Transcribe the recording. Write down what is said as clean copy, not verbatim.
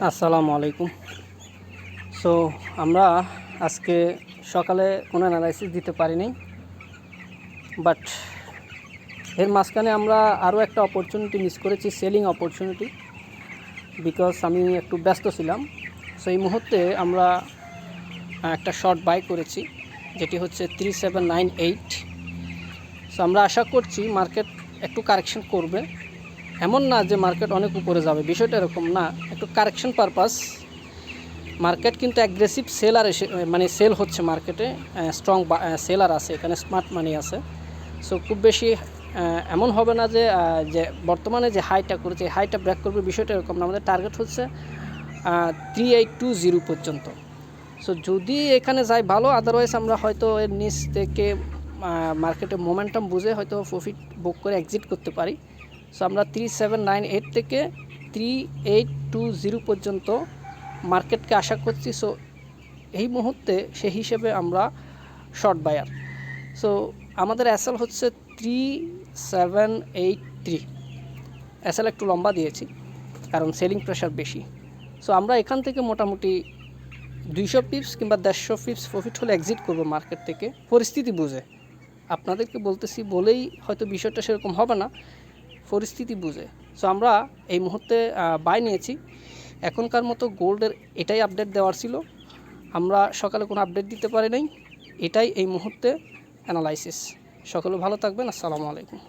আসসালামু আলাইকুম। সো আমরা আজকে সকালে কোনো অ্যানালাইসিস দিতে পারিনি, বাট এর মাঝখানে আমরা আরও একটা অপরচুনিটি মিস করেছি, সেলিং অপরচুনিটি, বিকজ আমি একটু ব্যস্ত ছিলাম। সো এই মুহূর্তে আমরা একটা শর্ট বাই করেছি, যেটি হচ্ছে 3798। সো আমরা আশা করছি মার্কেট একটু কারেকশন করবে। এমন না যে মার্কেট অনেক উপরে যাবে, বিষয়টা এরকম না, একটু কারেকশন পারপাস। মার্কেট কিন্তু অ্যাগ্রেসিভ সেলার সেল হচ্ছে মার্কেটে, স্ট্রং সেলার আছে এখানে, স্মার্ট মানি আছে। সো খুব বেশি এমন হবে না যে বর্তমানে যে হাইটা করেছে হাইটা ব্রেক করবে, বিষয়টা এরকম না। আমাদের টার্গেট হচ্ছে 3820 পর্যন্ত। সো যদি এখানে যায় ভালো, আদারওয়াইজ আমরা হয়তো এর নিচ থেকে মার্কেটে মোমেন্টাম বুঝে হয়তো প্রফিট বুক করে এক্সিট করতে পারি। সো আমরা 3798 থেকে 3820 পর্যন্ত মার্কেটকে আশা করছি। সো এই মুহূর্তে সেই হিসেবে আমরা শর্ট বায়ার। সো আমাদের এসএল হচ্ছে 3783। এসএল একটু লম্বা দিয়েছি কারণ সেলিং প্রেশার বেশি। সো আমরা এখান থেকে মোটামুটি 200 পিপস কিংবা 150 পিপস প্রফিট হলে এক্সিট করবো মার্কেট থেকে, পরিস্থিতি বুঝে। আপনাদেরকে বলতেছি বলেই হয়তো বিষয়টা সেরকম হবে না, পরিস্থিতি বুঝে। সো আমরা এই মুহূর্তে বাই নিয়েছি। এখনকার মতো গোল্ডের এটাই আপডেট দেওয়ার ছিল, আমরা সকালে কোনো আপডেট দিতে পারি নাই। এটাই এই মুহূর্তে অ্যানালাইসিস। সকলে ভালো থাকবেন। আসসালামু আলাইকুম।